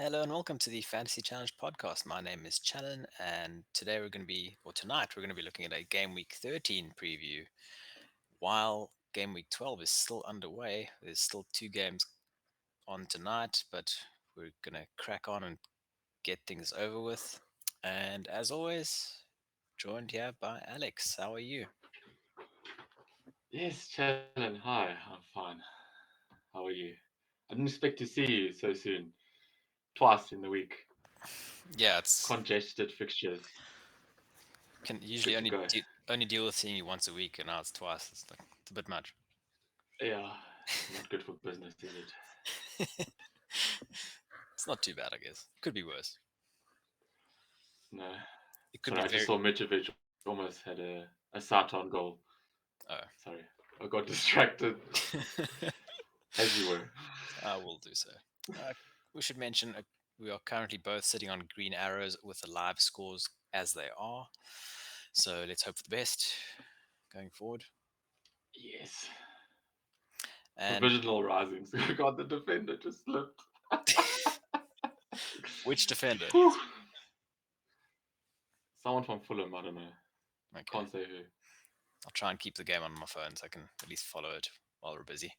Hello and welcome to the Fantasy Challenge podcast. My name is Challen, and tonight, we're going to be looking at a Game Week 13 preview. While Game Week 12 is still underway, there's still two games on tonight, but we're going to crack on and get things over with. And as always, joined here by Alex. How are you? Yes, Challen. Hi, I'm fine. How are you? I didn't expect to see you so soon. Twice in the week. Yeah, it's Congested fixtures. can usually Good to go. only deal with seeing you once a week, and now it's twice. It's a bit much. Yeah, not good for business, is it? It's not too bad, I guess. Could be worse. No. It could Sorry, be I just very. saw Mitrovic almost had a Satan goal. Oh. Sorry, I got distracted as you were. I will do so. Uh, we should mention we are currently both sitting on green arrows with the live scores as they are. So let's hope for the best going forward. Yes. And Provisional risings. God, the defender just slipped. which defender? Whew. Someone from Fulham, I don't know. Okay. Can't say who. I'll try and keep the game on my phone so I can at least follow it while we're busy.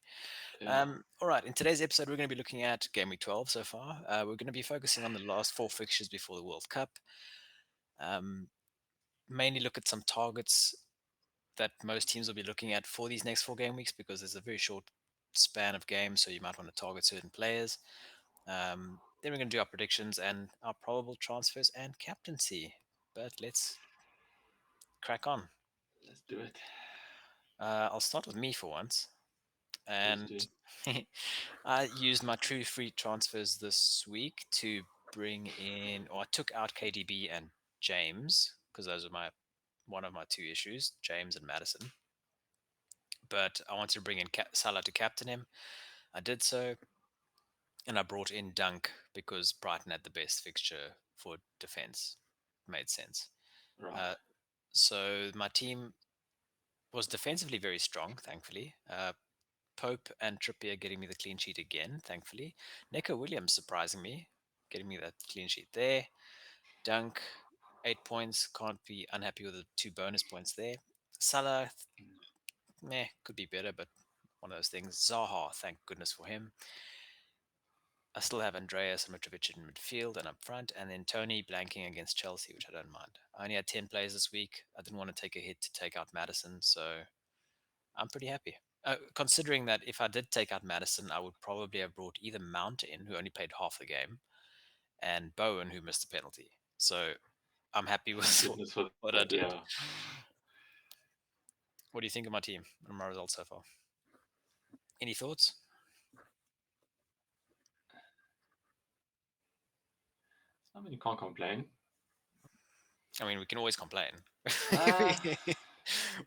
Yeah. All right. In today's episode, we're going to be looking at Game Week 12 so far. We're going to be focusing on the last four fixtures before the World Cup. Um, Mainly look at some targets that most teams will be looking at for these next four game weeks because there's a very short span of games, so you might want to target certain players. Then we're going to do our predictions and our probable transfers and captaincy. But let's crack on. Let's do it. I'll start with me for once. Please And do. I used my true free transfers this week to bring in, or I took out KDB and James because those are my one of my two issues, James and Madison. But I wanted to bring in Salah to captain him. I did so, and I brought in Dunk because Brighton had the best fixture for defense. Made sense. Right. Uh, so my team was defensively very strong, thankfully. Pope and Trippier getting me the clean sheet again, thankfully. Neco Williams surprising me, getting me that clean sheet there. Dunk, 8 points. Can't be unhappy with the two bonus points there. Salah, meh, could be better, but one of those things. Zaha, thank goodness for him. I still have Andreas and Mitrovic in midfield and up front, and then Tony blanking against Chelsea, which I don't mind. I only had 10 players this week. I didn't want to take a hit to take out Madison, so I'm pretty happy. Considering that if I did take out Madison, I would probably have brought either Mount in, who only played half the game, and Bowen, who missed the penalty. So I'm happy Thank with goodness for what that. I Yeah. did. What do you think of my team and my results so far? Any thoughts? I mean, you can't complain. I mean, we can always complain. Uh,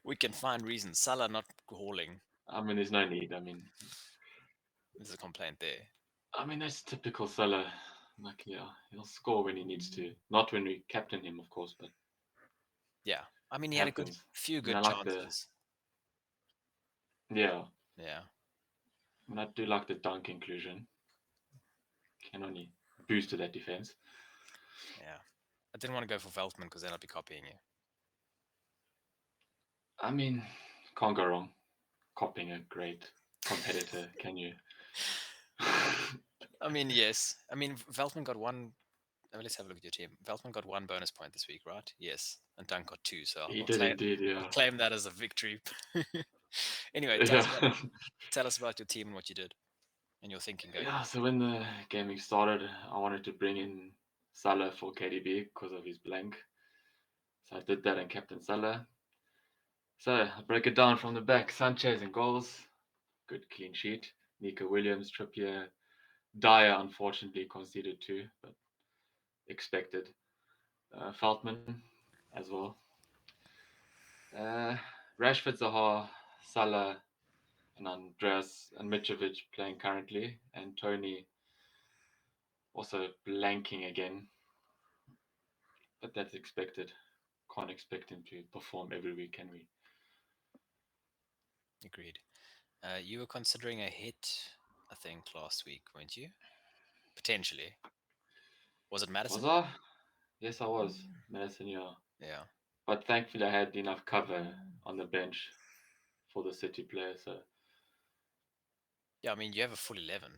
We can find reasons. Salah not hauling. I mean, there's no need. There's a complaint there. That's typical Salah. Like, yeah, he'll score when he needs to. Not when we captain him, of course, but Yeah. I mean, it he had a good happens. few I good like the chances. yeah. Yeah. I do like the dunk inclusion. Can only boost to that defense. Yeah. I didn't want to go for Veltman because then I'd be copying you. I mean, can't go wrong. Copying a great competitor, can you? I mean, yes. I mean, Veltman got one. Let's have a look at your team. Veltman got one bonus point this week, right? Yes. And Dunk got two. So He did indeed, I'll yeah. claim that as a victory. Anyway, Yeah. tell us about your team and what you did and your thinking going in. Yeah, so when the gaming started, I wanted to bring in Salah for KDB because of his blank. So I did that and Captain Salah. So I break it down from the back. Sanchez in goals, good clean sheet. Nico Williams, Trippier, Dyer unfortunately conceded two, but expected. Feltman as well. Uh, Rashford, Zaha, Salah, and Andreas and Mitrovic playing currently, and Tony also blanking again, but that's expected. Can't expect him to perform every week, can we? Agreed. You were considering a hit, I think, last week, weren't you? Potentially. Was it Was Madison? I? Yes, I was. Medicine, yeah. Yeah. But thankfully, I had enough cover on the bench for the City player, so Yeah, I mean, you have a full 11,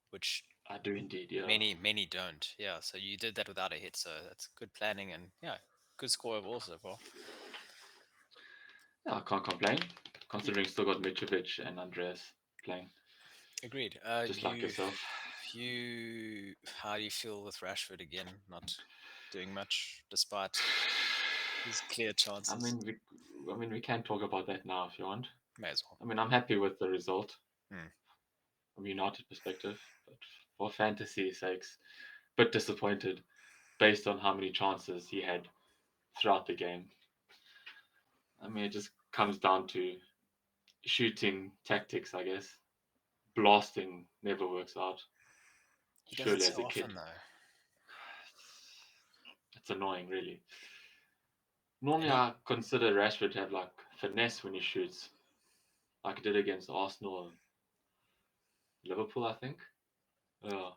which I do indeed, yeah. many don't. Yeah, so you did that without a hit, so that's good planning and yeah, good score overall so far. Yeah, I can't complain, Yeah, considering still got Mitrovic and Andreas playing, agreed. just like yourself. How do you feel with Rashford again not doing much despite his clear I chances? mean, we can talk about that now if you want. May as well. I mean, I'm happy with the result Hmm. from a United perspective, but for fantasy sakes, bit disappointed based on how many chances he had throughout the game. I mean, it just comes down to shooting tactics, I guess. Blasting never works out. He does it Surely, as so a kid, often though, it's annoying, really. and Normally, he I consider Rashford to have like finesse when he shoots, like he did against Arsenal and Liverpool, I think. Yeah,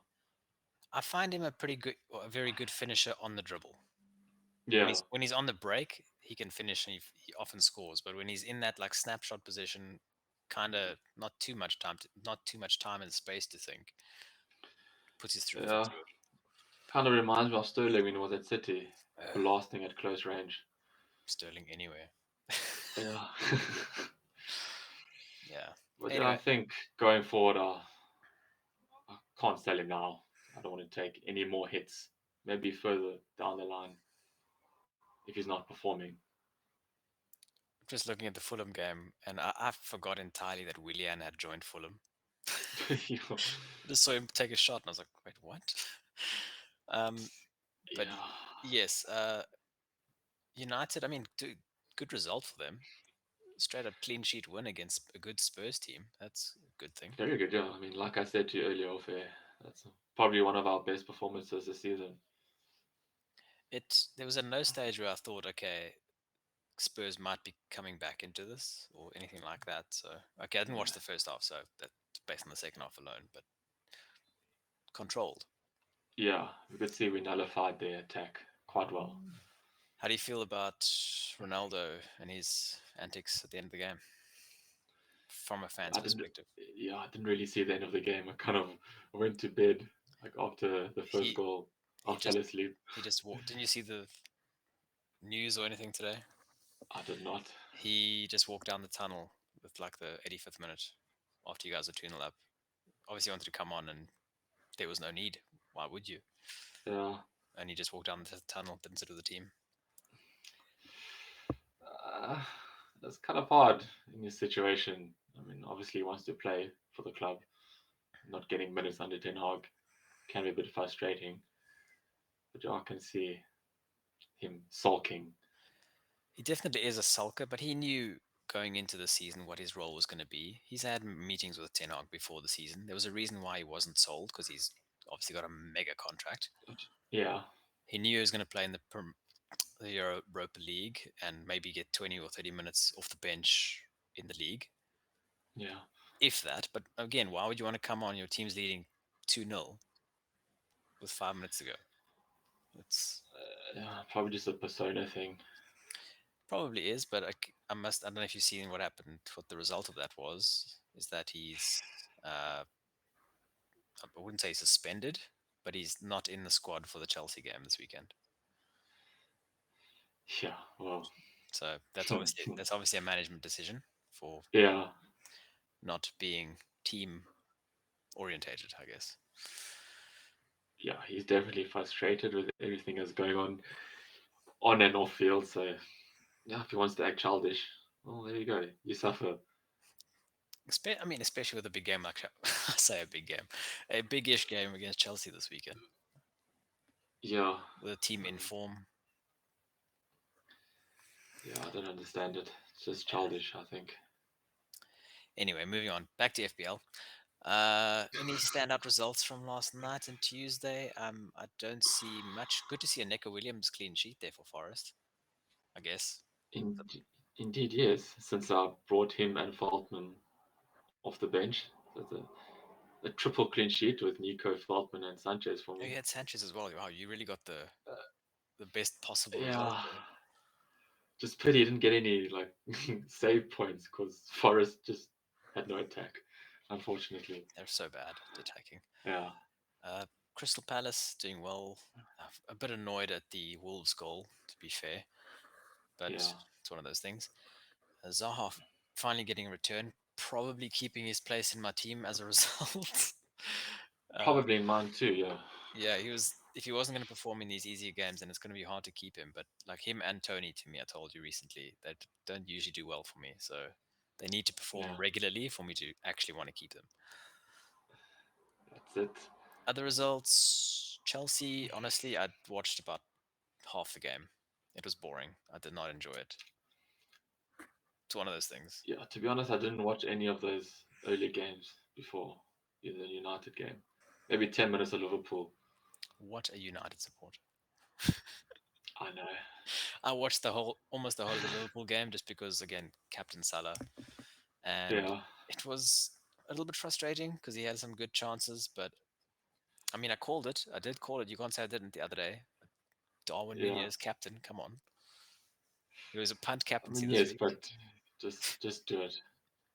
I find him a pretty good, or a very good finisher on the dribble. yeah, When he's on the break, he can finish and he often scores. But when he's in that like snapshot position, kind of not too much time and space to think, puts his foot yeah. through it. Kind of reminds me of Sterling when he was at City, blasting at close range. Sterling anywhere. Yeah. Yeah. But yeah, I Anyway, think going forward, I can't sell him now. I don't want to take any more hits. Maybe further down the line if he's not performing. just looking at the Fulham game, and I forgot entirely that Willian had joined Fulham. You know, I just saw him take a shot, and I was like, "Wait, what?" um, but yeah, yes, United. I mean, good result for them. Straight up clean sheet win against a good Spurs team. That's a good thing. very good. Yeah, I mean, like I said to you earlier, off air, that's probably one of our best performances this season. There was a no stage where I thought, okay, Spurs might be coming back into this or anything like that. So okay, I didn't watch the first half, so that's based on the second half alone, but controlled. Yeah, we could see we nullified their attack quite well. How do you feel about Ronaldo and his antics at the end of the game from a fan's I didn't, perspective? yeah, I didn't really see the end of the game. I kind of went to bed like after the first He goal. I he fell just asleep. he just walked. Didn't you see the news or anything today? I did not. He just walked down the tunnel with like the 85th minute after you guys were 2-0 up. Obviously, wanted to come on, and there was no need. Why would you? Yeah, And he just walked down the tunnel, didn't sit with the team. uh, that's kind of hard in this situation. I mean, obviously he wants to play for the club. Not getting minutes under Ten Hag can be a bit frustrating. But yeah, I can see him sulking. He definitely is a sulker, but he knew going into the season what his role was going to be. He's had meetings with Ten Hag before the season. There was a reason why he wasn't sold because he's obviously got a mega contract. Yeah, He knew he was going to play in the Europa League and maybe get 20 or 30 minutes off the bench in the league, yeah, if that. But again, why would you want to come on? Your team's leading 2-0 with 5 minutes to go. It's yeah. Probably just a persona thing. probably is, but I don't know if you've seen what happened. What the result of that was is that he's, I wouldn't say suspended, but he's not in the squad for the Chelsea game this weekend. Yeah, well, So that's obviously a management decision for yeah, not being team orientated, I guess. yeah. He's definitely frustrated with everything that's going on and off field. So yeah, if he wants to act childish, well, there you go. You suffer. I mean, especially with a big game like I say a big game, a big-ish game against Chelsea this weekend Yeah, with a team in form. yeah. I don't understand it. It's just Yeah. childish, I think. Anyway, moving on back to FBL. Any standout results from last night and Tuesday? I don't see much. Good to see a Neco Williams clean sheet there for Forest, I guess. In, Indeed, yes. Since I brought him and Faltman off the bench, that's a triple clean sheet with Nico, Feldman, and Sanchez for Oh, you me. had Sanchez as well. Wow, you really got the best possible result Yeah, there. just pity he didn't get any like save points because Forest just had no attack, unfortunately. They're so bad at attacking. Yeah, Uh, Crystal Palace doing well. A bit annoyed at the Wolves goal, to be fair, but yeah. it's one of those things. Zaha finally getting a return, probably keeping his place in my team as a result. uh, Probably in mine too. Yeah, yeah, he was. If he wasn't going to perform in these easier games, then it's going to be hard to keep him. But like him and Tony, to me, I told you recently, they don't usually do well for me. So they need to perform yeah. regularly for me to actually want to keep them. That's it. Other results, Chelsea. Honestly, I watched about half the game. It was boring. I did not enjoy it. It's one of those things. Yeah, to be honest, I didn't watch any of those early games before in the United game. Maybe 10 minutes of Liverpool. What a United supporter. I know. I watched almost the whole of the Liverpool game just because, again, Captain Salah, and Yeah, it was a little bit frustrating because he had some good chances. But I mean, I called it. I did call it. You can't say I didn't the other day. Darwin yeah. Nunez, captain. Come on, he was a punt I captaincy mean, this yes, week. but just do it.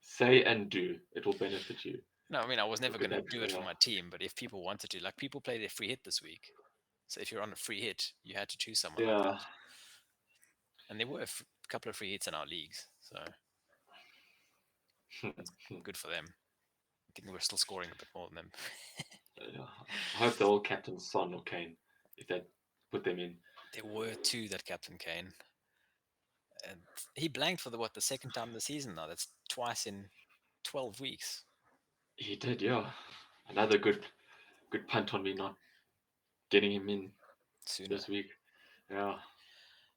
Say and do. It will benefit you. No, I mean, I was never Look at going to that. do it for Yeah, my team, but if people wanted to, like people play their free hit this week. So if you're on a free hit, you had to choose someone like yeah. that. And there were a couple of free hits in our leagues, so that's good for them. I think we're still scoring a bit more than them. Yeah. I hope they're all Captain Son or Kane if they put them in. There were two that Captain Kane, and he blanked for the second time this season now. That's twice in 12 weeks. He did, yeah. Another good punt on me not getting him in Sooner. this week. Yeah,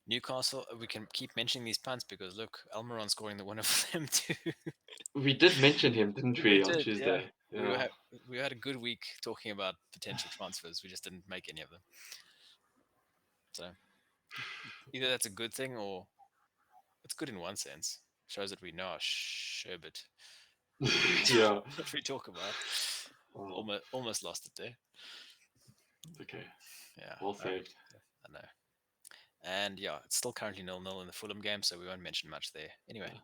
Newcastle, we can keep mentioning these punts because look, Almiron scoring the winner for them too. we did mention him, didn't We we, on did, yeah. Tuesday? We Yeah, had we had a good week talking about potential transfers. We just didn't make any of them. So either that's a good thing or it's good in one sense. Shows that we know our sherbet. What we yeah. what we talk about. Oh, Almost lost it there. okay. Yeah, Well I, saved. I know. And yeah, it's still currently 0-0 in the Fulham game, so we won't mention much there. Anyway, Yeah,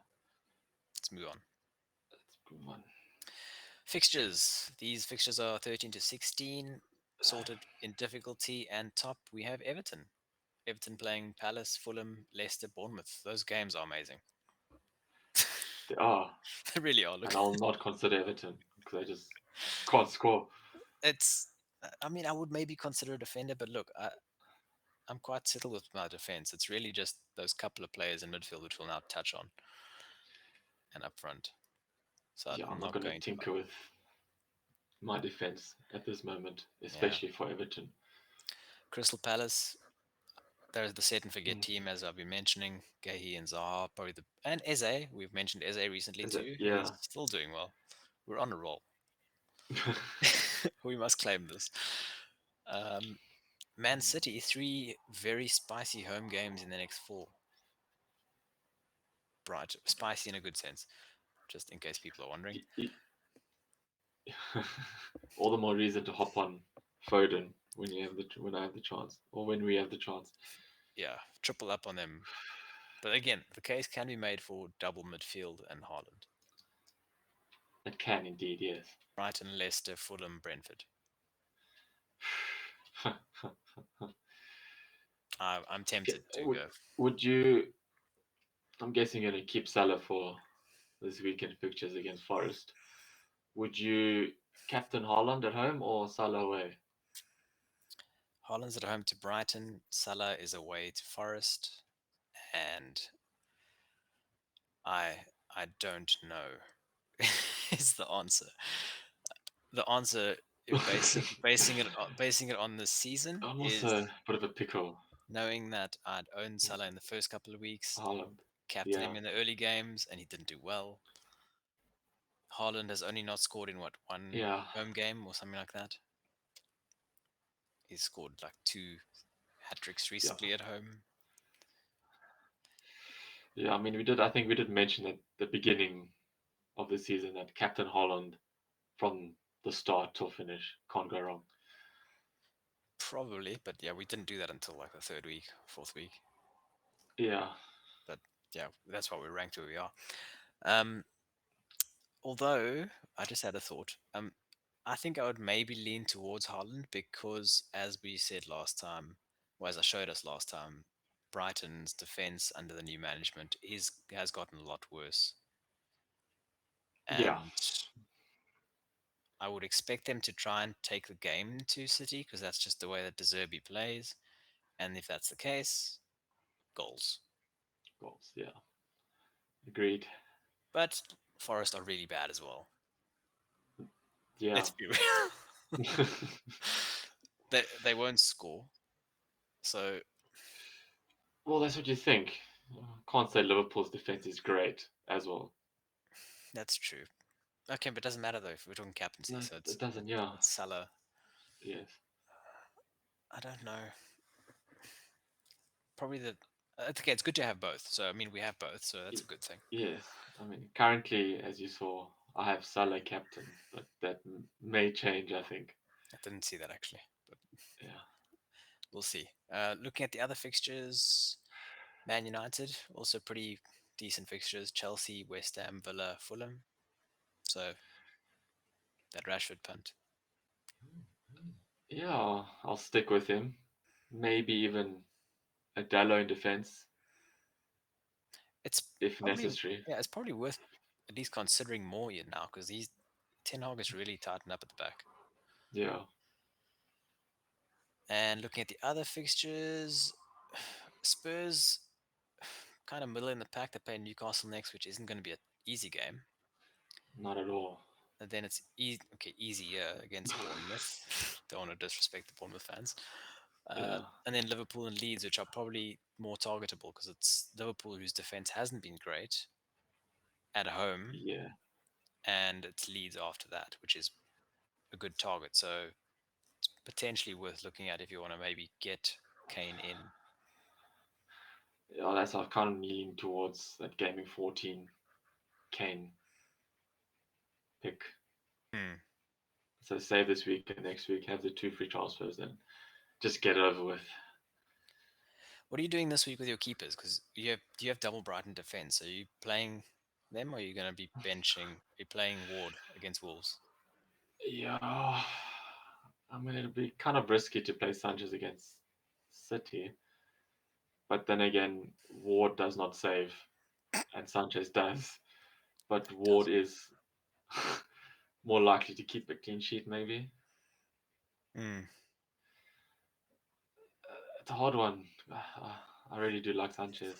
let's move on. that's a good one. Fixtures. These fixtures are 13 to 16, sorted in difficulty and top. We have Everton. Everton playing Palace, Fulham, Leicester, Bournemouth. Those games are amazing. They are, They really are. Look, and I'll not consider Everton because I just can't score. it's. I mean, I would maybe consider a defender, but look, I'm quite settled with my defense. It's really just those couple of players in midfield which we'll now touch on and up front. So Yeah, I'm I'm not not going to going to. tinker with my defense at this moment, Yeah. especially for Everton. Crystal Palace, they're the set and forget Mm. team, as I've been mentioning. Gahi and Zaha, probably and Eze. We've mentioned Eze recently Is it? too. Yeah. He's still doing well. We're on a roll. We must claim this. Um, Man City, three very spicy home games in the next four. Bright, spicy in a good sense, just in case people are wondering. All the more reason to hop on Foden when I have the chance, or when we have the chance. Yeah, triple up on them. But again, the case can be made for double midfield and Haaland. It can indeed, yes. Brighton, Leicester, Fulham, Brentford. I'm Okay, tempted to would go. would you? I'm guessing you're gonna keep Salah for this weekend fixtures against Forest. Would you captain Haaland at home or Salah away? Haaland's at home to Brighton. Salah is away to Forest, and I I don't know is the answer. The answer, basing it on the season, I'm also is a bit of a pickle. knowing that I'd owned Salah in the first couple of weeks, Haaland. captain him Yeah, in the early games, and he didn't do well. Haaland has only not scored in what, one yeah, home game or something like that. He's scored like two hat tricks yeah, recently at home. yeah. I mean, we did. I think we did mention at the beginning of the season that Captain Holland from the start till finish. Can't go wrong. Probably, but yeah, we didn't do that until like the third week, fourth week. Yeah, But yeah, that's why we're ranked where we are. Um, although I just had a thought. I think I would maybe lean towards Holland because, as we said last time, or as I showed us last time, Brighton's defense under the new management is has gotten a lot worse, yeah, and I would expect them to try and take the game to City because that's just the way that De Zerbi plays. And if that's the case, goals. goals. Yeah, agreed. But Forest are really bad as well. Yeah. Let's be real. They won't score, so Well, that's what you think. Can't say Liverpool's defense is great as well. that's true. Okay, but it doesn't matter though if we're talking captaincy. No, So it doesn't. Yeah. it's Salah. Yes. I don't know. Probably the. Okay, it's good to have both. So I mean, we have both, so that's a Y- good thing. Yes. I mean, currently, as you saw, I have Salah captain, but that may change. I think. I didn't see that actually, but Yeah. we'll see. Looking at the other fixtures, Man United also pretty decent fixtures. Chelsea, West Ham, Villa, Fulham. So that Rashford punt. Yeah. I'll stick with him. Maybe even a Dallo in defense It's if probably necessary. yeah, it's probably worth at least considering more yet now because he's Ten Hag is really tightened up at the back. Yeah. And looking at the other fixtures, Spurs kind of middle in the pack. They play Newcastle next, which isn't going to be an easy game. Not at all. And then it's easy, okay, easier against Bournemouth. Don't want to disrespect the Bournemouth fans. Yeah. And then Liverpool and Leeds, which are probably more targetable because it's Liverpool whose defense hasn't been great at home, Yeah. and it's Leeds after that, which is a good target. So it's potentially worth looking at if you want to maybe get Kane in. Yeah. That's I'm kind of leaning towards that gaming 14 Kane pick. Hmm. So save this week and next week, have the 2 free transfers, then just get it over with. What are you doing this week with your keepers? Because you have double Brighton defense. Are you playing them, or are you going to be benching? Are you playing Ward against Wolves? Yeah, I mean it'll be kind of risky to play Sanchez against City, but then again, Ward does not save, and Sanchez does. But Ward Does. is more likely to keep a clean sheet, maybe. Hmm. It's a hard one. I really do like Sanchez,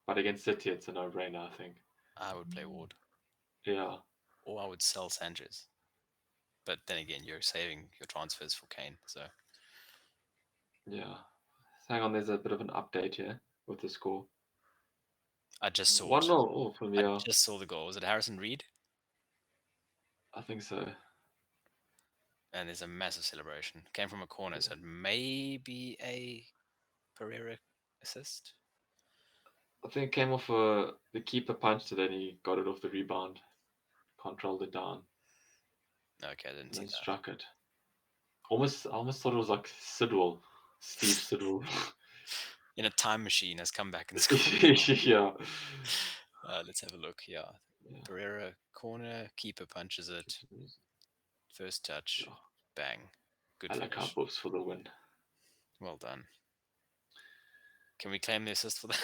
but against City, it's a no-brainer, I think. I would play Ward, Yeah, or I would sell Sanchez. But then again, you're saving your transfers for Kane. So yeah. Hang on, there's a bit of an update here with the score. I just saw it. 1-0 oh, from I yeah, just saw the goal. Was it Harrison Reed? I think so. And there's a massive celebration. Came from a corner, so it may be a Pereira assist. I think it came off the keeper punched it and he got it off the rebound, controlled it down, Okay, I didn't and see then that. struck it. I almost thought it was like Sidwell, Steve Sidwell. In a time machine, has come back and scored. Yeah. Let's have a look. Yeah, Yeah. Pereira corner, keeper punches it, first touch, Yeah. bang, good I like our finish. Buffs for the win. Well done. Can we claim the assist for that?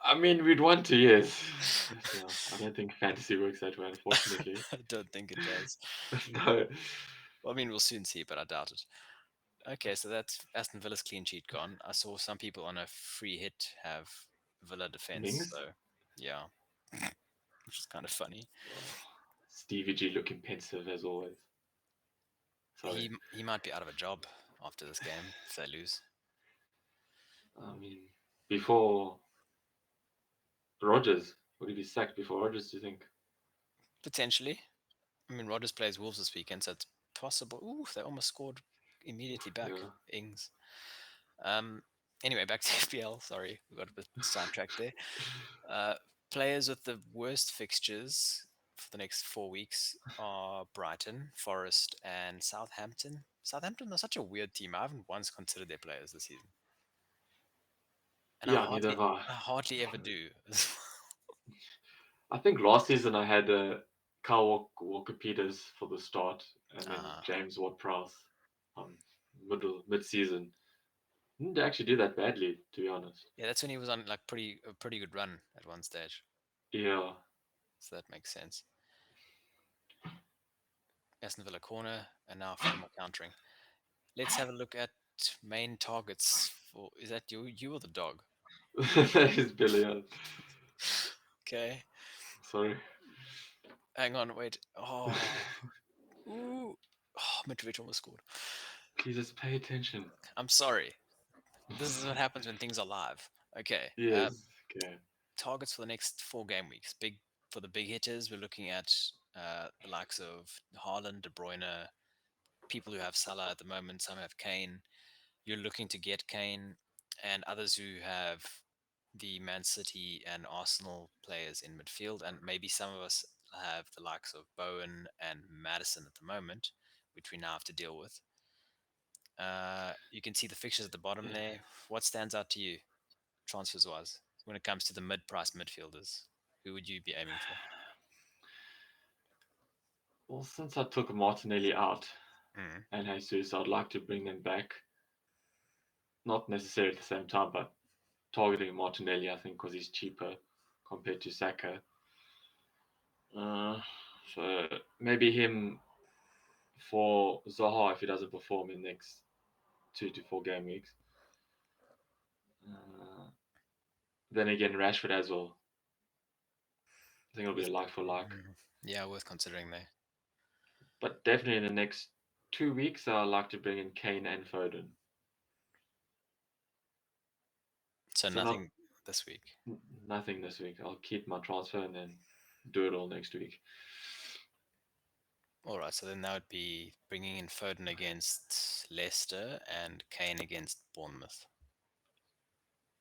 I mean, we'd want to, yes. But, yeah, I don't think fantasy works that way, unfortunately. I don't think it does. No. Well, I mean, we'll soon see, but I doubt it. Okay, so that's Aston Villa's clean sheet gone. I saw some people on a free hit have Villa defense, Mings? so yeah, which is kind of funny. Oh, Stevie G looking pensive as always. Sorry. He might be out of a job after this game if they lose. I mean, before Rogers, would he be sacked before Rogers, do you think? Potentially. I mean, Rodgers plays Wolves this weekend, so it's possible. Ooh, they almost scored immediately back. Yeah. Ings. Um. Anyway, back to FPL. Sorry, we got a bit sidetracked there. Uh, players with the worst fixtures. for the next 4 weeks are Brighton, Forest, and Southampton. Southampton are such a weird team. I haven't once considered their players this season, and Yeah, neither have I. I hardly ever do. I think last season I had Kyle Walker Peters for the start, and then uh, James Ward-Prowse um, mid season. Didn't actually do that badly, to be honest. yeah, that's when he was on like a pretty good run at one stage. Yeah. So that makes sense. Aston Villa corner, and now Fulham are countering. Let's have a look at main targets. For is that you or the dog? That is Billy. Okay, Sorry. hang on, wait. Oh, ooh, oh, Mitrovic almost scored. Please just pay attention. I'm sorry. This is what happens when things are live. Okay, Yes. Okay. targets for the next 4 game weeks. Big for the big hitters. We're looking at the likes of Haaland, De Bruyne, people who have Salah at the moment. Some have Kane. You're looking to get Kane, and others who have the Man City and Arsenal players in midfield, and maybe some of us have the likes of Bowen and Madison at the moment, which we now have to deal with. You can see the fixtures at the bottom Yeah. there. What stands out to you, transfers wise, when it comes to the mid-price midfielders? Who would you be aiming for? Well, since I took Martinelli out Mm. and Jesus, I'd like to bring them back. Not necessarily at the same time, but targeting Martinelli, I think, because he's cheaper compared to Saka. Uh, so maybe him for Zaha if he doesn't perform in the next 2 to 4 game weeks. Uh, then again, Rashford as well. I think it'll be With a like for like. yeah, worth considering there. But definitely in the next 2 weeks, I'd like to bring in Kane and Foden. So So not nothing this week. nothing this week. I'll keep my transfer and then do it all next week. All right, so then that would be bringing in Foden against Leicester and Kane against Bournemouth,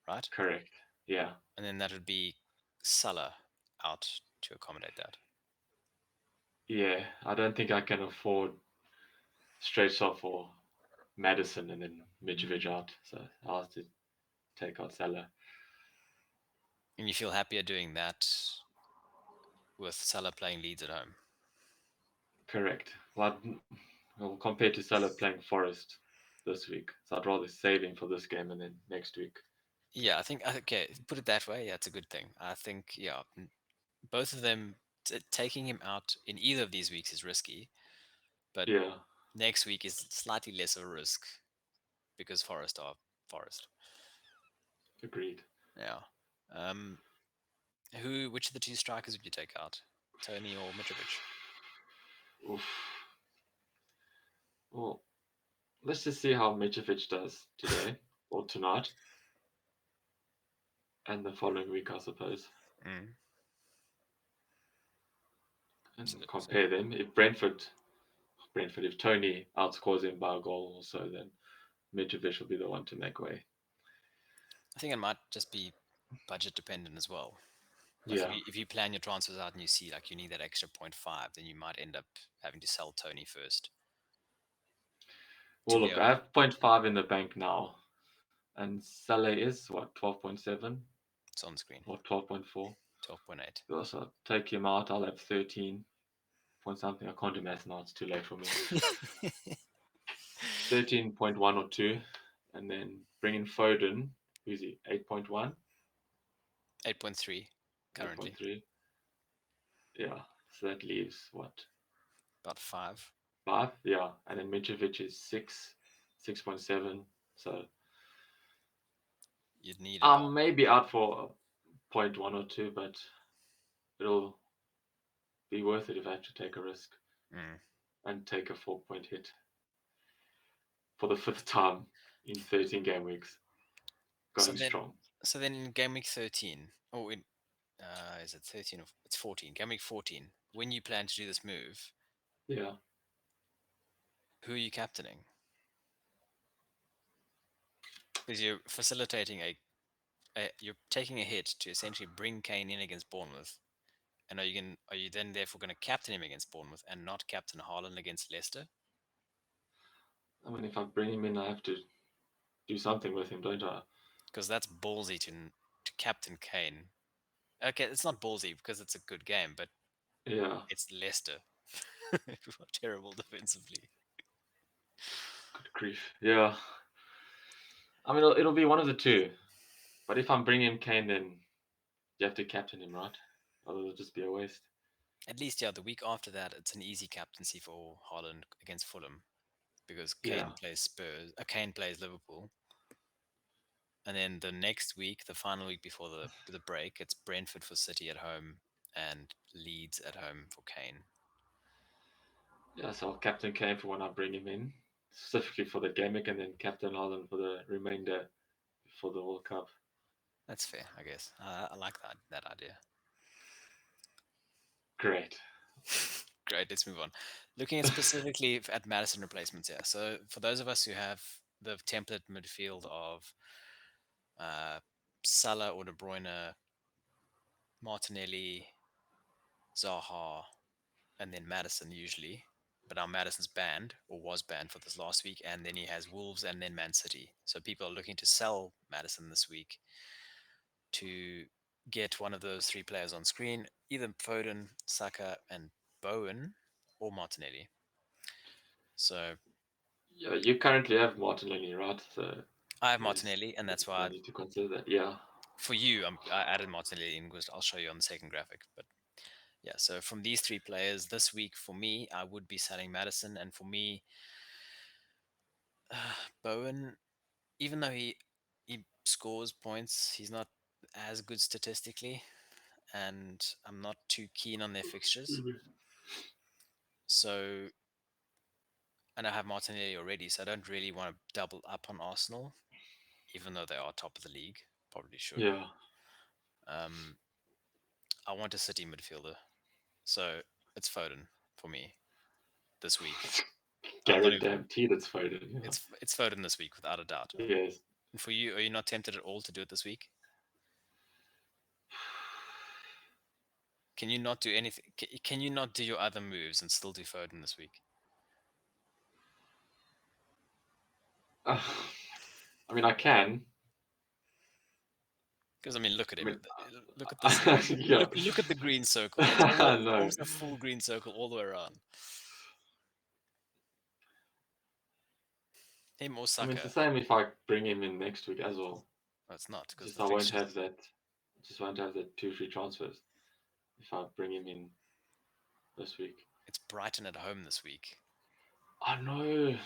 right? Correct. Yeah. And then that would be Salah out to accommodate that. Yeah. I don't think I can afford straight off for Madison and then Mitrovic out. So I'll have to take out Salah. And you feel happier doing that with Salah playing Leeds at home. Correct. Well, compared to Salah playing Forest this week. So I'd rather save him for this game and then next week. Yeah, I think okay, put it that way. Yeah, it's a good thing. I think yeah, both of them taking him out in either of these weeks is risky, but Yeah. next week is slightly less of a risk because Forest are Forest. Agreed. Yeah. Um, which of the two strikers would you take out, Tony or Mitrovic? Oof. Well, let's just see how Mitrovic does today or tonight and the following week, I suppose, Mm. and So compare them. If if Tony outscores him by a goal or so, then Mitrovic will be the one to make way. I think it might just be budget dependent as well. Like Yeah. if you plan your transfers out and you see like you need that extra point 0.5, then you might end up having to sell Tony first to Well, be look, able. I have point 0.5 in the bank now, and Salah is what 12.7 It's on screen. or 12.4. 12.8. So take him out, I'll have 13 point something. I can't do math now; it's too late for me. 13.1 or two, and then bring in Foden. Who's he? 8.1, 8.3 currently. 8.3. Yeah, so that leaves what, About 5. 5? Yeah, and then Mitrovic is 6, 6.7. So You'd need I'm about. maybe out for a point 1 or 2, but it'll be worth it if I have to take a risk Mm. and take a 4 point hit for the fifth time in 13 game weeks. So Going then, strong. so then in game week 13, oh, is it 13 or it's 14? Game week 14. When you plan to do this move, Yeah. who are you captaining? Because you're facilitating you're taking a hit to essentially bring Kane in against Bournemouth, And are you then therefore going to captain him against Bournemouth and not captain Haaland against Leicester? I mean, if I bring him in, I have to do something with him, don't I? Because that's ballsy to captain Kane. Okay, it's not ballsy because it's a good game, but Yeah, it's Leicester. Who are terrible defensively. good grief. Yeah, I mean, it'll be one of the two. But if I'm bringing Kane, then you have to captain him, right? Otherwise, it'll just be a waste. At least, yeah, the week after that, it's an easy captaincy for Haaland against Fulham because Yeah. Kane plays Liverpool, and then the next week, the final week before the break, it's Brentford for City at home and Leeds at home for Kane. Yeah, so I'll captain Kane for when I bring him in, specifically for the game week, and then captain Holland for the remainder for the World Cup. That's fair, I guess. I like that idea. Great. Great, let's move on. Looking at specifically at Madison replacements here. So for those of us who have the template midfield of uh, Salah or De Bruyne, Martinelli, Zaha, and then Madison usually. But now Madison's banned or was banned for this last week, and then he has Wolves and then Man City. So people are looking to sell Madison this week to get one of those three players on screen, either Foden, Saka, and Bowen, or Martinelli. So Yeah, you currently have Martinelli, right? So I have there's Martinelli, and that's no why need to consider that. Yeah. for you, I added Martinelli in because I'll show you on the second graphic. But yeah, so from these three players this week, for me, I would be selling Madison, and for me, Bowen, even though he scores points, he's not as good statistically, and I'm not too keen on their fixtures. So, and I have Martinelli already, so I don't really want to double up on Arsenal, even though they are top of the league. Probably should. Yeah. Um, I want a City midfielder, so it's Foden for me this week. I'm not even. Guaranteed it's Foden. Yeah. It's Foden this week without a doubt. Yes. And for you, are you not tempted at all to do it this week? Can you not do anything? Can you not do your other moves and still do Foden this week? Uh, I mean, I can. Because I mean, look at I him. mean, Look at this. yeah. Look at the green circle. It's almost No. almost a full green circle all the way around. Him or I mean, it's the Saka? same if I bring him in next week as well. No, it's not because Just the I won't fixtures. have that. Just won't have the two free transfers if I bring him in this week. It's Brighton at home this week. I know.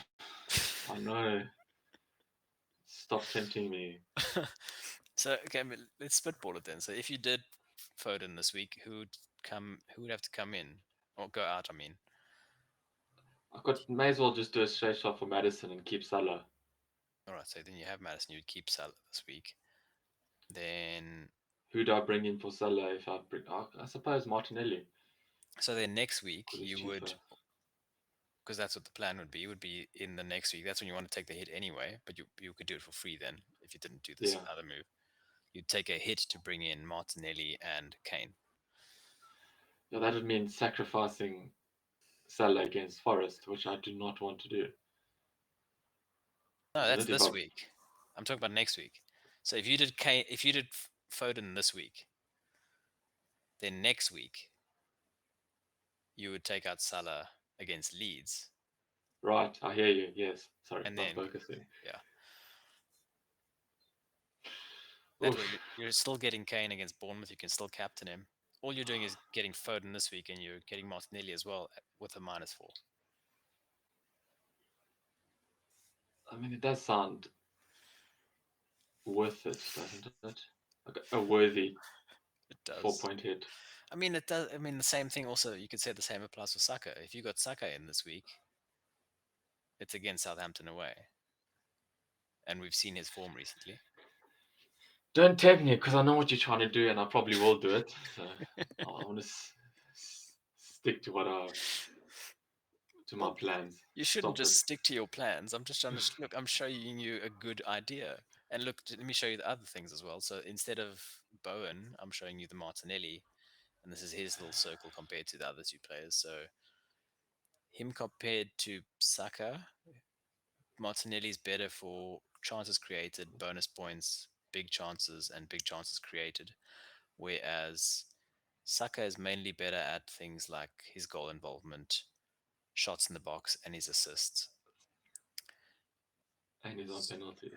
I know. Stop tempting me. So okay, but let's spitball it then. So if you did Foden this week, who would come? Who would have to come in or go out? I mean, I could may as well just do a straight shot for Madison and keep Salah. all right. So then you have Madison. You'd keep Salah this week. Then Who do I bring in for Salah if I bring? I suppose Martinelli so then next week because he's you cheaper. would, because that's what the plan would be. Would be in the next week. That's when you want to take the hit anyway. But you could do it for free then if you didn't do this Yeah. other move. You'd take a hit to bring in Martinelli and Kane. Yeah, that would mean sacrificing Salah against Forest, which I do not want to do. No, I that's don't think this I'll. week. I'm talking about next week. So if you did Kane, if you did Foden this week, then next week you would take out Salah against Leeds, Right, I hear you. Yes, sorry, and not then focusing. yeah, that way Oof. you're still getting Kane against Bournemouth. You can still captain him. All you're doing is getting Foden this week, and you're getting Martinelli as well with a -4. I mean, it does sound worth it, doesn't it? Like a worthy It four does. point hit. I mean, it does. I mean, the same thing. Also, you could say the same applies for Saka. If you got Saka in this week, it's against Southampton away, and we've seen his form recently. Don't tempt me because I know what you're trying to do, and I probably will do it. So I want to stick to what I to my Well, plans. you shouldn't Stop just it. stick to your plans. I'm just trying to look. I'm showing you a good idea, and look. Let me show you the other things as well. So instead of Bowen, I'm showing you the Martinelli, and this is his little circle compared to the other two players. So him compared to Saka, Martinelli's better for chances created, bonus points, big chances, and big chances created, whereas Saka is mainly better at things like his goal involvement, shots in the box, and his assists. And he's on penalties.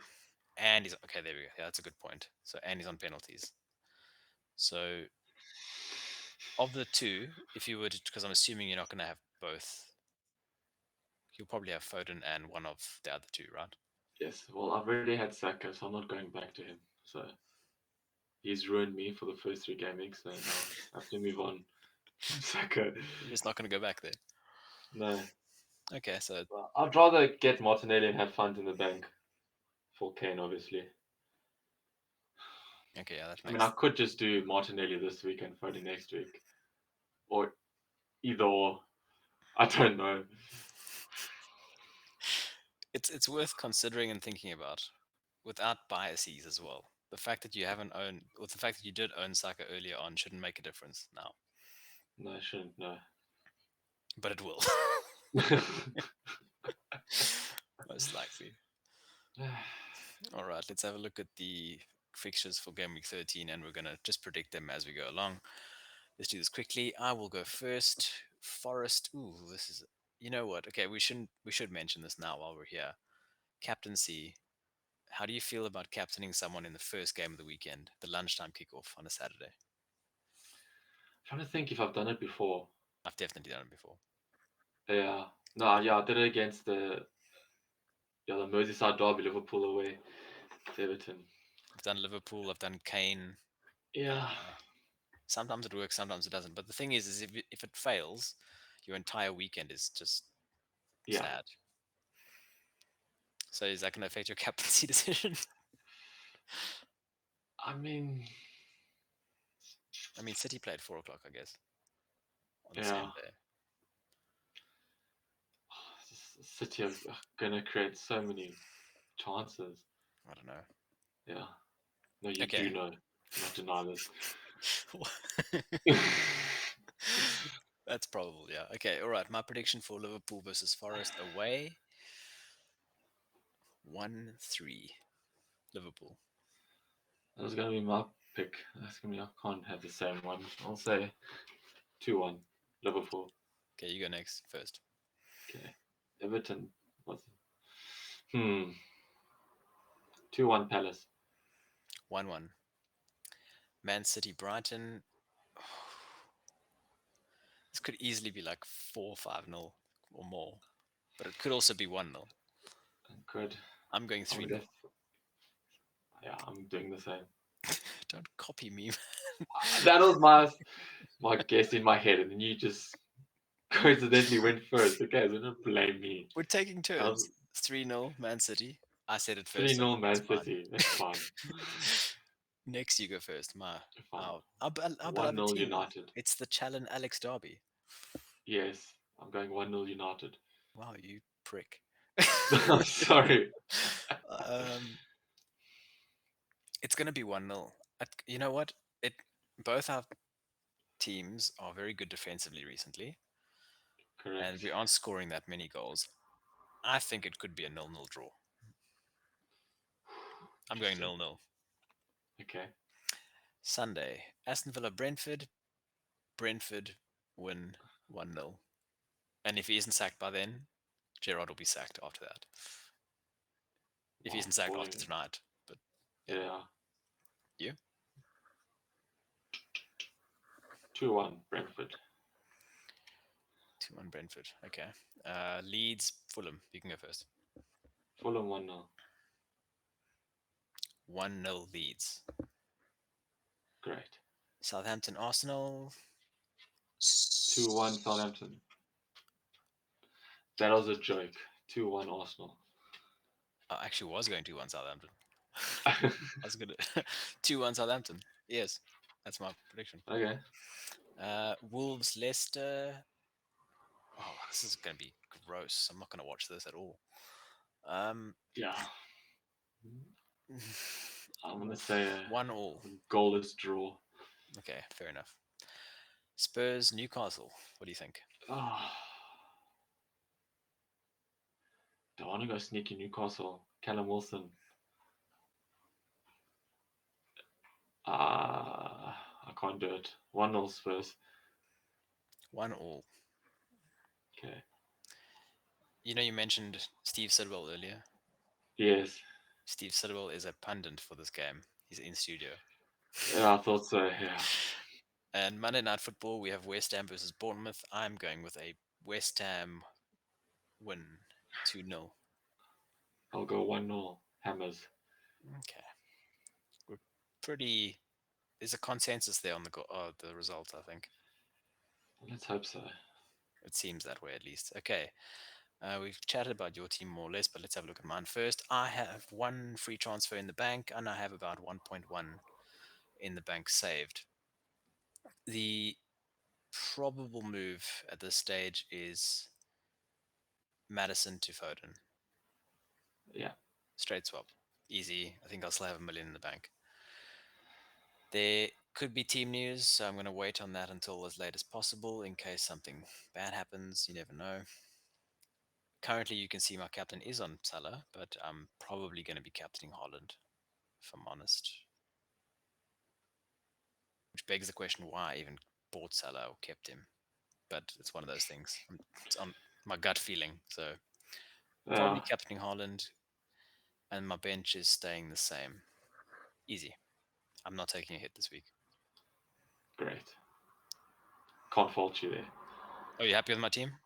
And he's okay. There we go. Yeah, that's a good point. So and he's on penalties. So of the two, if you were to, because I'm assuming you're not going to have both, you'll probably have Foden and one of the other two, right? Yes, well, I've already had Saka, so I'm not going back to him. So he's ruined me for the first three game weeks, so now I have to move on from Saka. You're just not going to go back there. No, Okay, so well, I'd rather get Martinelli and have funds in the bank for Kane, obviously. okay, yeah, that I mean, I makes could just do Martinelli this week and Foden next week, or either or. I don't know. it's worth considering and thinking about without biases as well. The fact that you haven't owned, or the fact that you did own Saka earlier on, shouldn't make a difference now, No, I shouldn't. No. but it will, most likely. All right, let's have a look at the fixtures for game week 13, and we're gonna just predict them as we go along. Let's do this quickly. I will go first. Forest. Ooh, this is. You know what? Okay, we should mention this now while we're here. Captaincy. How do you feel about captaining someone in the first game of the weekend, the lunchtime kickoff on a Saturday? Trying to think if I've done it before. I've definitely done it before. Yeah. No, yeah, I did it against the Merseyside derby, Liverpool away to Everton. I've done Liverpool. I've done Kane. Yeah. Uh, Sometimes it works, sometimes it doesn't. But the thing is if it fails, your entire weekend is just Yeah. sad. So is that going to affect your captaincy decision? I mean, I mean, City played 4 o'clock, I guess, on the yeah. same day. City are gonna create so many chances. I don't know. Yeah. No, you do Okay. know. Do not deny this. That's probable, yeah. Okay, all right. My prediction for Liverpool versus Forest away 1-3. Liverpool. That was gonna be my pick. That's gonna be. I can't have the same one. I'll say 2-1 Liverpool. Okay, you go next first. Okay. Everton. What's 2-1 Palace. 1-1. Man City Brighton. This could easily be like 4-5-0 or more, but it could also be 1-0. Good. I'm going I 3 mean, nil. yeah, I'm doing the same. Don't copy me. That was my guess in my head, and then you just coincidentally went first. Okay, so don't blame me. We're taking That was turns. 3-0 Man City. I said it first, so 3-0 it's Man fine. City. That's fine. Next, you go first. Fine. Our beloved 1-0 team. United. It's the Challen and Alex derby. Yes, I'm going 1-0 United. Wow, you prick. I'm sorry. um, it's going to be 1-0. You know what? It Both our teams are very good defensively recently, and Correct. we aren't scoring that many goals. I think it could be a 0-0 draw. I'm going Interesting. 0-0. Okay. Sunday, Aston Villa Brentford. Brentford win 1-0. And if he isn't sacked by then, Gerard will be sacked after that. If he Wow, isn't sacked boy. after tonight. But yeah. Yeah. You? 2-1 Brentford. 2-1 Brentford. Okay. Leeds Fulham. You can go first. Fulham 1-0. 1-0 Leeds. Great. Southampton Arsenal. 2-1 Southampton. That was a joke. 2-1 Arsenal. I actually was going 2-1 Southampton. I was good. 2-1 Southampton. Yes. That's my prediction. Okay. Wolves Leicester. Oh, this is going to be gross. I'm not going to watch this at all. Yeah. I'm gonna Wolf. say a 1-1. goalless draw. Okay, fair enough. Spurs, Newcastle. What do you think? Oh, do I want to go sneaky Newcastle? Callum Wilson. I can't do it. 1-0 Spurs. 1-1. Okay. You mentioned Steve Sidwell earlier. Yes. Steve Sidwell is a pundit for this game. He's in studio. Yeah, I thought so. Yeah. And Monday Night Football, we have West Ham versus Bournemouth. I'm going with a West Ham win, 2-0. I'll go 1-0 Hammers. Okay. We're pretty. There's a consensus there on the result, I think. Let's hope so. It seems that way at least. Okay. We've chatted about your team more or less, but let's have a look at mine first. I have one free transfer in the bank, and I have about 1.1 in the bank saved. The probable move at this stage is Madison to Foden. Yeah. Straight swap. Easy. I think I'll still have 1 million in the bank. There could be team news, so I'm going to wait on that until as late as possible in case something bad happens. You never know. Currently, you can see my captain is on Salah, but I'm probably going to be captaining Holland, if I'm honest. Which begs the question why I even bought Salah or kept him. But it's one of those things. It's on my gut feeling. So probably Yeah. captaining Holland, and my bench is staying the same. Easy. I'm not taking a hit this week. Great. Can't fault you there. Oh, you happy with my team?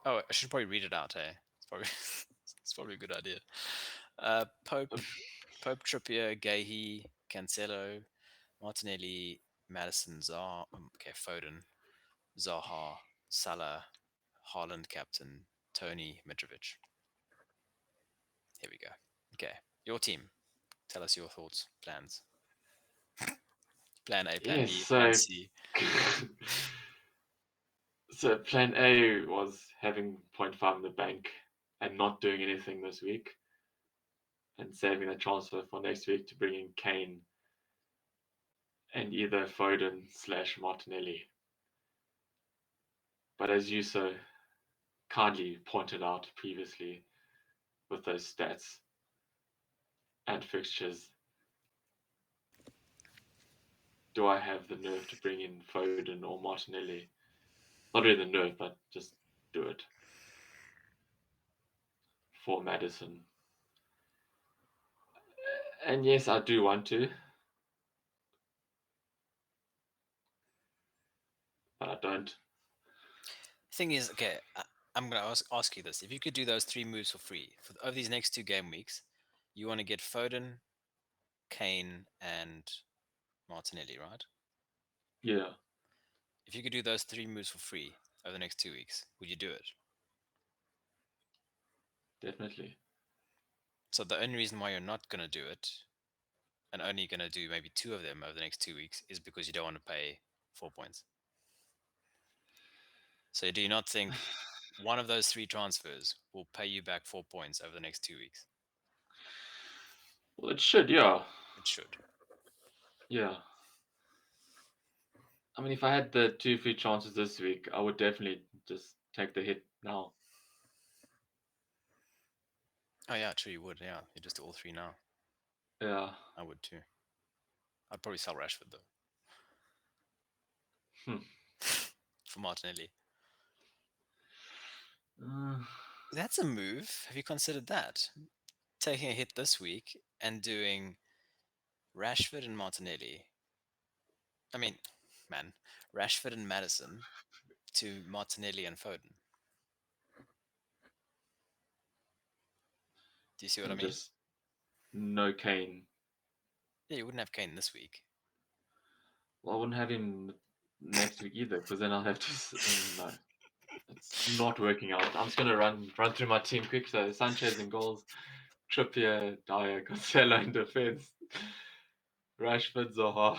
Oh, I should probably read it out. Hey, it's probably it's probably a good idea. Pope, Trippier, Gahey, Cancelo, Martinelli, Madison, Zaha. Okay, Foden, Zaha, Salah, Haaland, captain, Tony, Mitrovic. Here we go. Okay, your team. Tell us your thoughts, plans. Plan A, Plan Yes. B, Plan So, C. so plan A was having zero point 0.5 in the bank and not doing anything this week, and saving the transfer for next week to bring in Kane and either Foden/Martinelli. But as you so kindly pointed out previously with those stats and fixtures, do I have the nerve to bring in Foden or Martinelli? Not really the nerve, but just do it for Madison. And yes, I do want to, but I don't. Thing is, okay, I'm gonna ask you this: if you could do those 3 moves for free for over these next 2 game weeks, you want to get Foden, Kane, and Martinelli, right? Yeah, If you could do those 3 moves for free over the next 2 weeks, would you do it? definitely. So the only reason why you're not gonna do it and only gonna do maybe 2 of them over the next 2 weeks is because you don't want to pay 4 points. So do you not think one of those 3 transfers will pay you back 4 points over the next 2 weeks? Well, it should, yeah. It should. Yeah. I mean, if I had the 2 free chances this week, I would definitely just take the hit now. Oh yeah, true. You would. Yeah, you just do all 3 now. Yeah. I would too. I'd probably sell Rashford though Hmm. for Martinelli. Uh, That's a move. Have you considered that? Taking a hit this week and doing Rashford and Martinelli. I mean, man, Rashford and Madison to Martinelli and Foden. Do you see what I and mean? just no Kane. Yeah, you wouldn't have Kane this week. Well, I wouldn't have him next week either, because then I'll have to. No, it's not working out. I'm just gonna run through my team quick. So Sanchez in goals, Trippier, Dyer, Cancelo in defense, Rashford, Zaha,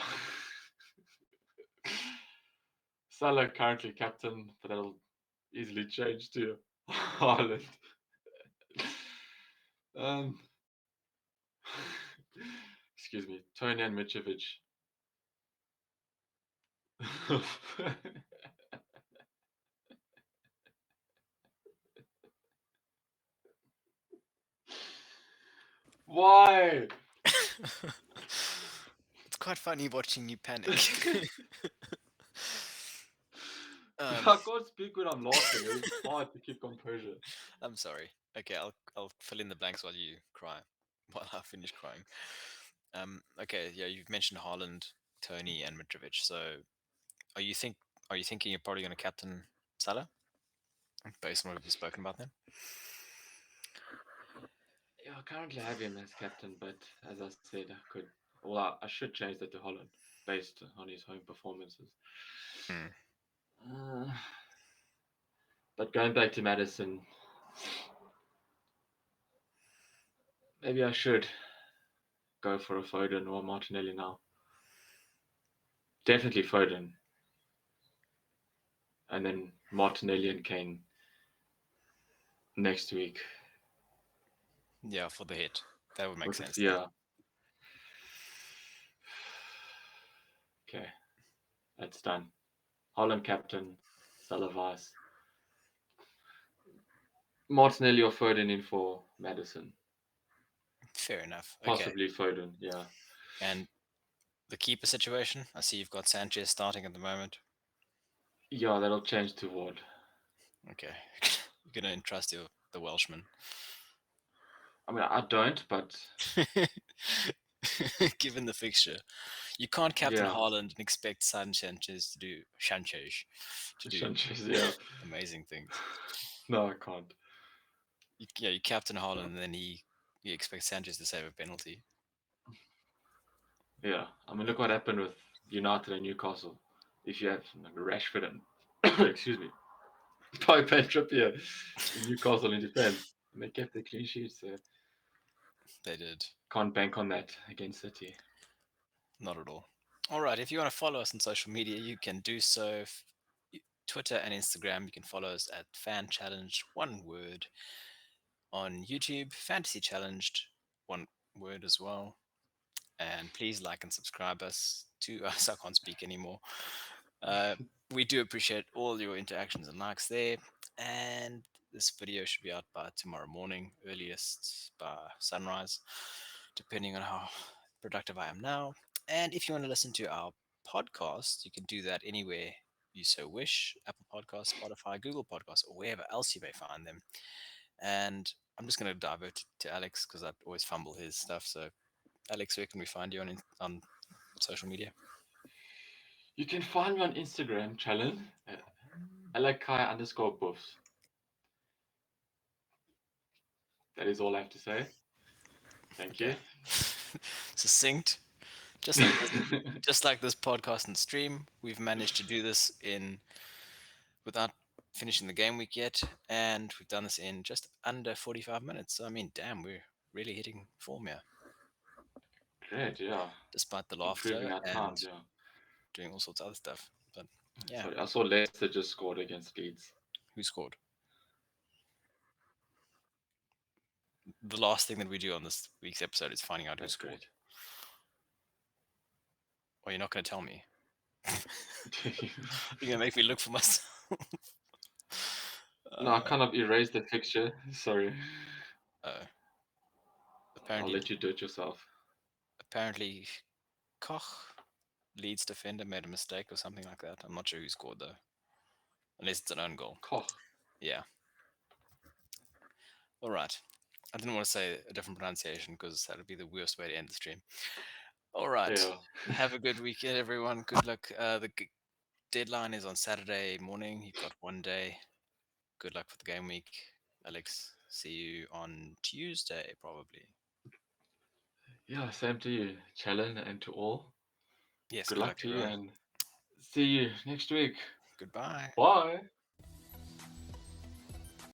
Salah currently captain, but that'll easily change to Haaland. Um, excuse me, Tony and Mitrovic. Why? It's quite funny watching you panic. um, I can't speak when I'm laughing. It's hard to keep composure. I'm sorry. Okay, I'll fill in the blanks while you cry, while I finish crying. Okay, yeah, you've mentioned Haaland, Tony, and Mitrovic. So, are you think are you thinking you're probably going to captain Salah based on what we've spoken about then? Yeah, I currently have him as captain, but as I said, I could. Well, I should change that to Holland based on his home performances. Hmm. Uh, but going back to Madison, maybe I should go for a Foden or Martinelli now. Definitely Foden, and then Martinelli and Kane next week. Yeah, for the hit, that would make With sense then. yeah, okay, that's done. Holland captain, Salah vice, Martinelli or Foden in for Madison. Fair enough. Okay, Possibly Foden, yeah. and the keeper situation. I see you've got Sanchez starting at the moment. Yeah, that'll change to Ward. Okay, you're gonna entrust the Welshman. I mean, I don't, but Given the fixture, you can't captain yeah, Haaland and expect Sanchez to do Sanchez, yeah. amazing things. No, I can't. Yeah, you captain Haaland and then he expects Sanchez to save a penalty. Yeah, I mean, look what happened with United and Newcastle. If you have like, Rashford and excuse me, Pope and Trippier in Newcastle in defence, and they kept the clean sheet, so They did can't bank on that against City. not at all. All right, if you want to follow us on social media, you can do so. Twitter and Instagram. You can follow us at Fan Challenge, one word. On YouTube, Fantasy Challenged, one word as well. And please like and subscribe us to us. I can't speak anymore. Uh, we do appreciate all your interactions and likes there. And this video should be out by tomorrow morning, earliest by sunrise, depending on how productive I am now. And if you want to listen to our podcast, you can do that anywhere you so wish: Apple Podcasts, Spotify, Google Podcasts, or wherever else you may find them. And I'm just going to divert to Alex because I always fumble his stuff. So, Alex, where can we find you on social media? You can find me on Instagram, Challen, Alekai_buffs. That is all I have to say. Thank Okay. you. Succinct. Just like this, just like this podcast and stream, we've managed to do this in without finishing the game week yet, and we've done this in just under 45 minutes. So I mean, damn, we're really hitting form here, Great, yeah. despite the Improving laughter our and times, yeah. doing all sorts of other stuff. But yeah, Sorry, I saw Leicester just scored against Leeds. who scored? The last thing that we do on this week's episode is finding out who That's scored. great. Or you're not going to tell me. You're going to make me look for myself. No, I uh, kind of erased the fixture. Sorry. uh, I'll apparently, let you do it yourself. apparently, Koch, Leeds defender, made a mistake or something like that. I'm not sure who scored though, unless it's an own goal. Koch. Yeah. All right. I didn't want to say a different pronunciation because that would be the worst way to end the stream. All right. Yeah. Have a good weekend, everyone. Good luck. The deadline is on Saturday morning. You've got one day. Good luck for the game week. Alex, see you on Tuesday, probably. Yeah, same to you, Challen, and to all. Yes, Good good luck luck, to you, everyone. and see you next week. Goodbye. Bye.